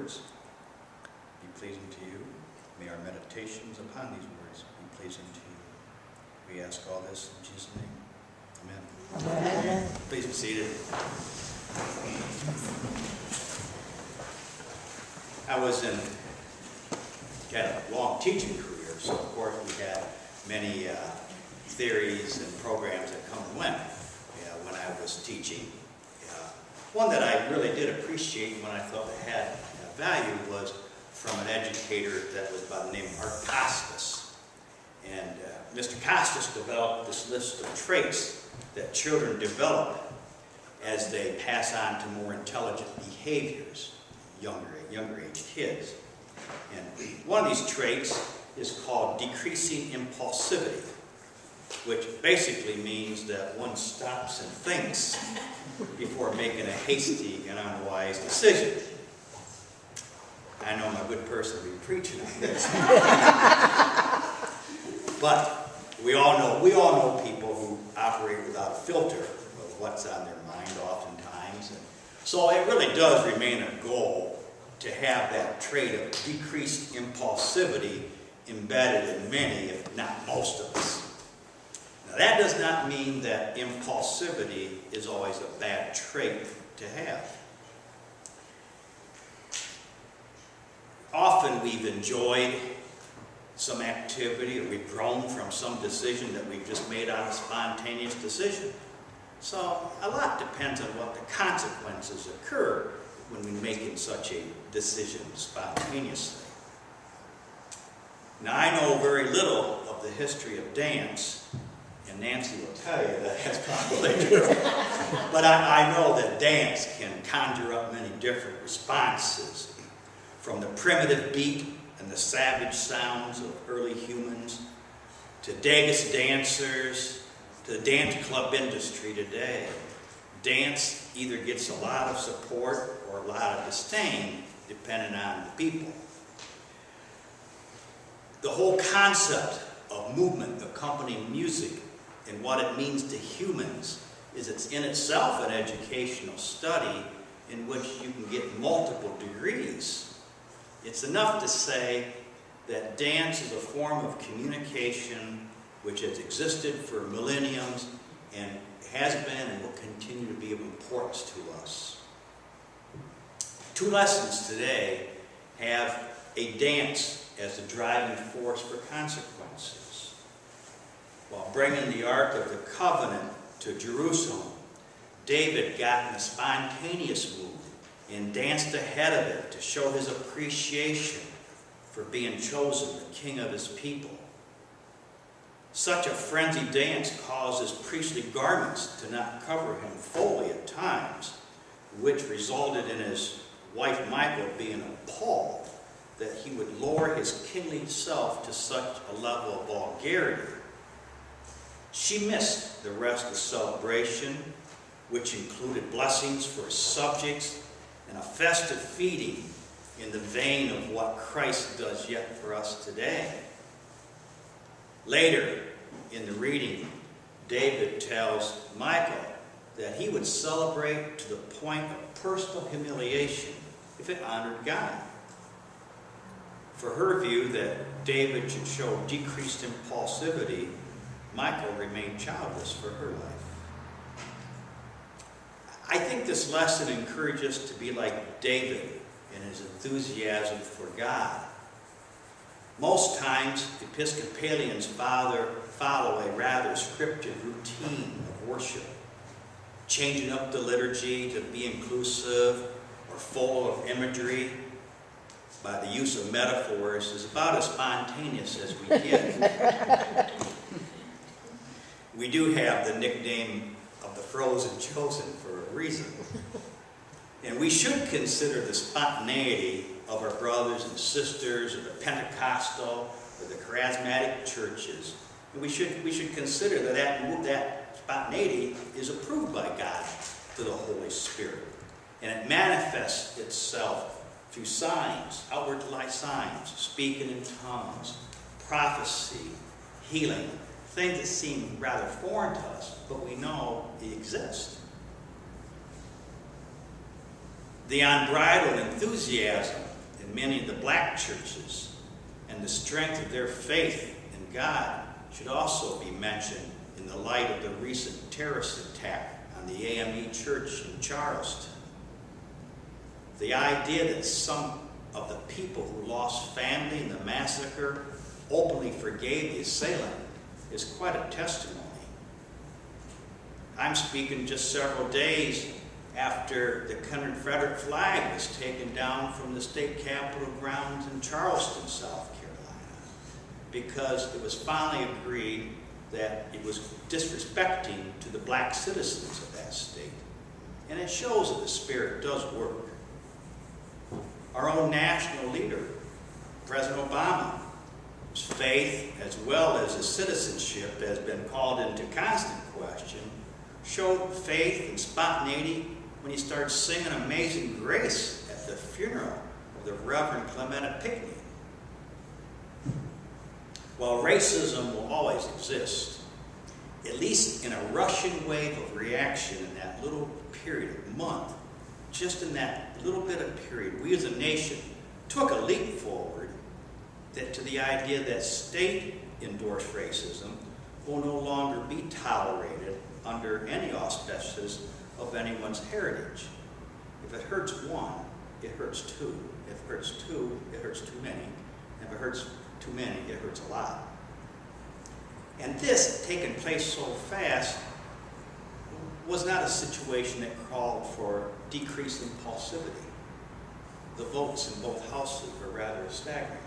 words be pleasing to you. May our meditations upon these words be pleasing to you. We ask all this in Jesus' name. Amen. Amen. Please be seated. I had a long teaching career, so of course we had many theories and programs that come and went when I was teaching. One that I really did appreciate when I thought it had value was from an educator that was by the name of Archie. And Mr. Costas developed this list of traits that children develop as they pass on to more intelligent behaviors, younger age kids. And one of these traits is called decreasing impulsivity, which basically means that one stops and thinks before making a hasty and unwise decision. I know I'm a good person to be preaching on this. But we all know people who operate without a filter of what's on their mind oftentimes. And so it really does remain a goal to have that trait of decreased impulsivity embedded in many, if not most of us. Now, that does not mean that impulsivity is always a bad trait to have. Often we've enjoyed some activity, or we've grown from some decision that we've just made on a spontaneous decision. So a lot depends on what the consequences occur when we're making such a decision spontaneously. Now, I know very little of the history of dance, and Nancy will tell you that that's probably true. But I know that dance can conjure up many different responses, from the primitive beat and the savage sounds of early humans, to Degas dancers, to the dance club industry today. Dance either gets a lot of support or a lot of disdain, depending on the people. The whole concept of movement accompanying music and what it means to humans is it's in itself an educational study in which you can get multiple degrees. It's enough to say that dance is a form of communication which has existed for millenniums and has been and will continue to be of importance to us. Two lessons today have a dance as the driving force for consequences. While bringing the Ark of the Covenant to Jerusalem, David got in a spontaneous mood and danced ahead of it to show his appreciation for being chosen the king of his people. Such a frenzied dance caused his priestly garments to not cover him fully at times, which resulted in his wife Michal being appalled that he would lower his kingly self to such a level of vulgarity. She missed the rest of the celebration, which included blessings for his subjects and a festive feeding in the vein of what Christ does yet for us today. Later in the reading, David tells Michal that he would celebrate to the point of personal humiliation if it honored God. For her view that David should show decreased impulsivity, Michal remained childless for her life. I think this lesson encourages us to be like David in his enthusiasm for God. Most times, Episcopalians follow a rather scripted routine of worship, changing up the liturgy to be inclusive or full of imagery by the use of metaphors is about as spontaneous as we get. We do have the nickname of the frozen chosen for a reason. And we should consider the spontaneity of our brothers and sisters of the Pentecostal or the charismatic churches. And we should consider that spontaneity is approved by God through the Holy Spirit. And it manifests itself through signs, outward signs, speaking in tongues, prophecy, healing, things that seem rather foreign to us, but we know they exist. The unbridled enthusiasm in many of the black churches, and the strength of their faith in God should also be mentioned in the light of the recent terrorist attack on the AME Church in Charleston. The idea that some of the people who lost family in the massacre openly forgave the assailant is quite a testimony. I'm speaking just several days after the Confederate flag was taken down from the state capitol grounds in Charleston, South Carolina, because it was finally agreed that it was disrespecting to the black citizens of that state. And it shows that the Spirit does work. Our own national leader, President Obama, whose faith as well as his citizenship has been called into constant question, showed faith and spontaneity when he started singing Amazing Grace at the funeral of the Reverend Clementa Pinckney. While racism will always exist, at least in a rushing wave of reaction in that little period of month, just in that little bit of period, we as a nation took a leap forward to the idea that state-endorsed racism will no longer be tolerated under any auspices of anyone's heritage. If it hurts one, it hurts two. If it hurts two, it hurts too many. If it hurts too many, it hurts a lot. And this, taking place so fast, was not a situation that called for decreased impulsivity. The votes in both houses were rather staggering.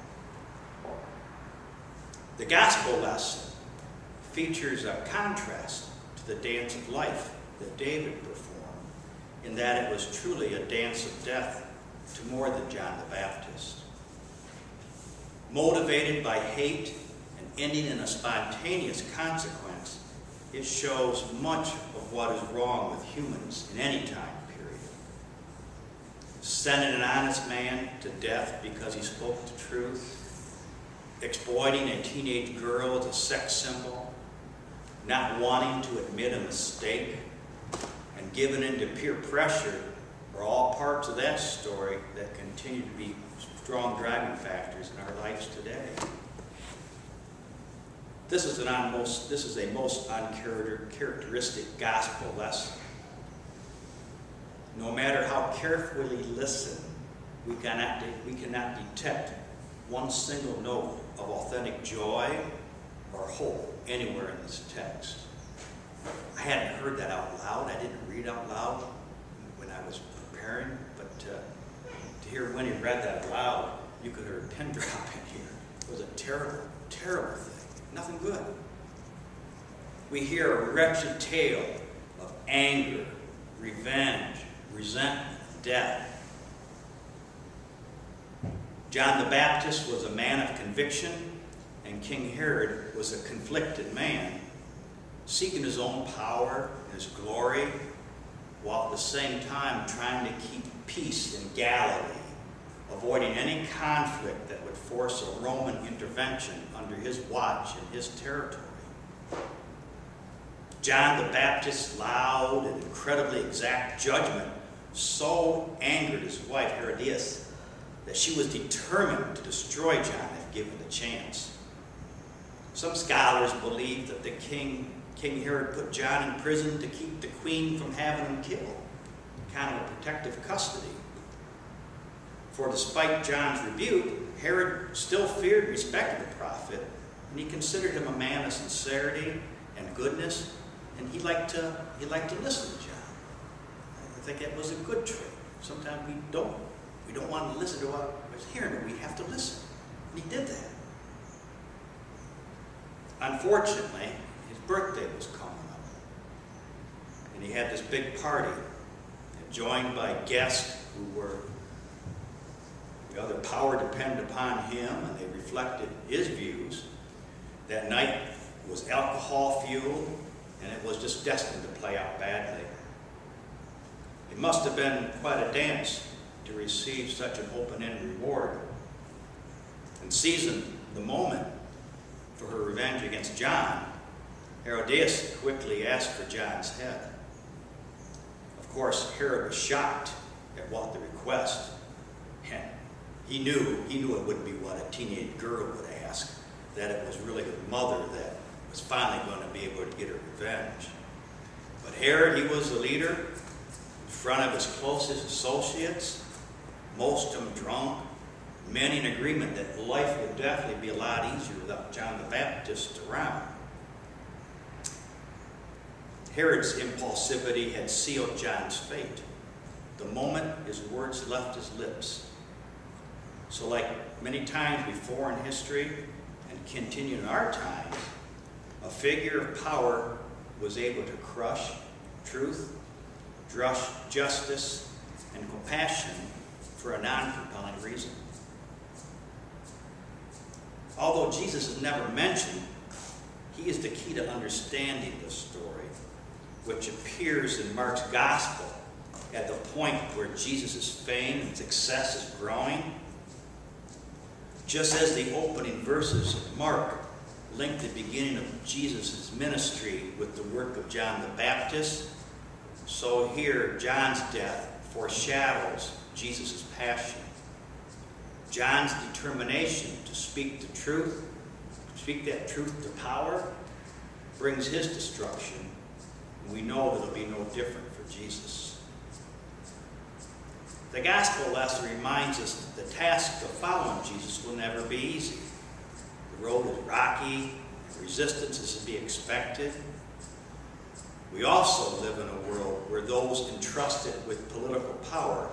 The gospel lesson features a contrast to the dance of life that David performed, in that it was truly a dance of death to more than John the Baptist. Motivated by hate and ending in a spontaneous consequence, it shows much of what is wrong with humans in any time period. Sending an honest man to death because he spoke the truth, exploiting a teenage girl as a sex symbol, not wanting to admit a mistake, and giving in to peer pressure are all parts of that story that continue to be strong driving factors in our lives today. This is a most uncharacteristic gospel lesson. No matter how carefully listened, we cannot detect one single note of authentic joy or hope anywhere in this text. I hadn't heard that out loud. I didn't read out loud when I was preparing, but to hear when he read that aloud, you could hear a pin drop in here. It was a terrible, terrible thing. Nothing good. We hear a wretched tale of anger, revenge, resentment, death. John the Baptist was a man of conviction, and King Herod was a conflicted man, seeking his own power and his glory, while at the same time trying to keep peace in Galilee, avoiding any conflict that would force a Roman intervention under his watch in his territory. John the Baptist's loud and incredibly exact judgment so angered his wife Herodias that she was determined to destroy John if given the chance. Some scholars believe that the King Herod put John in prison to keep the queen from having him killed, kind of a protective custody. For despite John's rebuke, Herod still feared and respected the prophet, and he considered him a man of sincerity and goodness, and he liked to listen to John. I think that was a good trait. Sometimes we don't want to listen to what was hearing, but we have to listen. And he did that. Unfortunately, his birthday was coming up, and he had this big party, joined by guests who were the other power depended upon him, and they reflected his views. That night was alcohol-fueled, and it was just destined to play out badly. It must have been quite a dance to receive such an open-ended reward. And seizing the moment for her revenge against John, Herodias quickly asked for John's head. Of course, Herod was shocked at what the request, and He knew it wouldn't be what a teenage girl would ask, that it was really her mother that was finally going to be able to get her revenge. But Herod, he was the leader in front of his closest associates, most of them drunk, many in agreement that life would definitely be a lot easier without John the Baptist around. Herod's impulsivity had sealed John's fate the moment his words left his lips. So like many times before in history, and continue in our time, a figure of power was able to crush truth, justice, and compassion for a non-compelling reason. Although Jesus is never mentioned, he is the key to understanding this story, which appears in Mark's gospel at the point where Jesus' fame and success is growing. Just as the opening verses of Mark link the beginning of Jesus' ministry with the work of John the Baptist, so here John's death foreshadows Jesus' passion. John's determination to speak the truth, speak that truth to power, brings his destruction, and we know that it'll be no different for Jesus. The gospel lesson reminds us that the task of following Jesus will never be easy. The road is rocky, and resistance is to be expected. We also live in a world where those entrusted with political power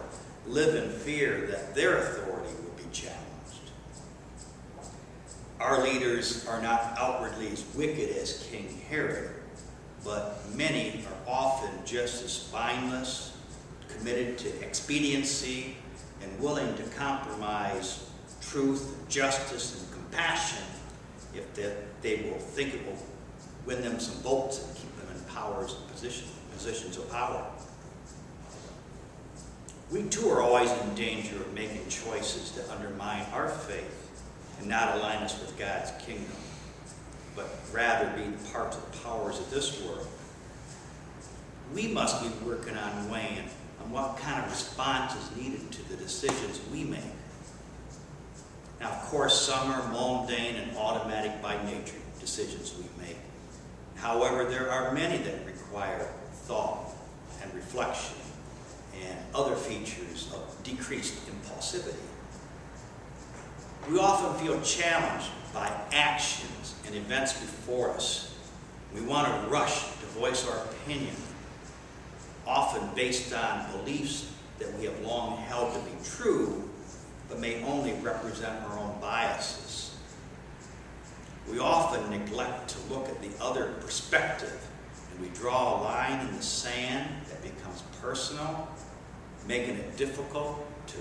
live in fear that their authority will be challenged. Our leaders are not outwardly as wicked as King Herod, but many are often just as spineless, committed to expediency, and willing to compromise truth, justice, and compassion if they will think it will win them some votes and keep them in powers and positions of power. We too are always in danger of making choices that undermine our faith and not align us with God's kingdom, but rather be parts of the powers of this world. We must be working on weighing on what kind of response is needed to the decisions we make. Now, of course, some are mundane and automatic by nature, decisions we make. However, there are many that require thought and reflection and other features of decreased impulsivity. We often feel challenged by actions and events before us. We want to rush to voice our opinion, often based on beliefs that we have long held to be true, but may only represent our own biases. We often neglect to look at the other perspective, and we draw a line in the sand that becomes personal, making it difficult to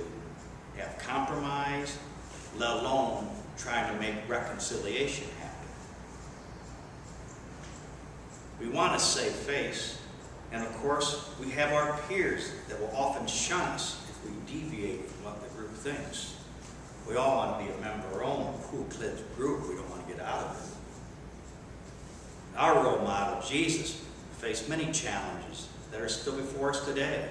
have compromise, let alone trying to make reconciliation happen. We want to save face, and of course, we have our peers that will often shun us if we deviate from what the group thinks. We all want to be a member of our own cool-clipped group. We don't want to get out of it. Our role model, Jesus, faced many challenges that are still before us today,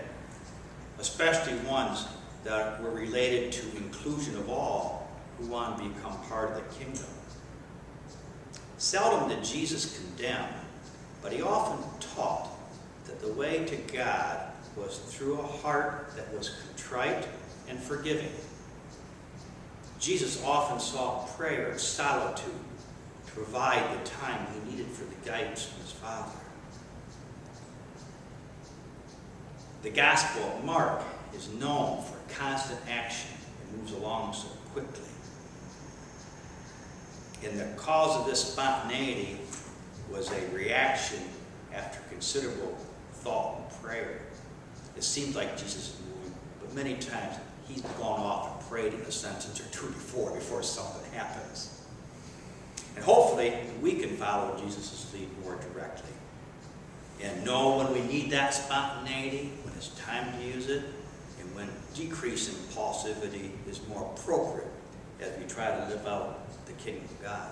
especially ones that were related to inclusion of all who want to become part of the kingdom. Seldom did Jesus condemn, but he often taught that the way to God was through a heart that was contrite and forgiving. Jesus often sought prayer and solitude to provide the time he needed for the guidance from his Father. The Gospel of Mark is known for constant action and moves along so quickly. And the cause of this spontaneity was a reaction after considerable thought and prayer. It seems like Jesus is moving, but many times he's gone off and prayed in a sentence or two before something happens. And hopefully we can follow Jesus' lead more directly and know when we need that spontaneity, when it's time to use it, and when decreasing impulsivity is more appropriate as we try to live out the kingdom of God.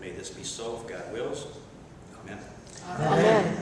May this be so if God wills. Amen. Amen.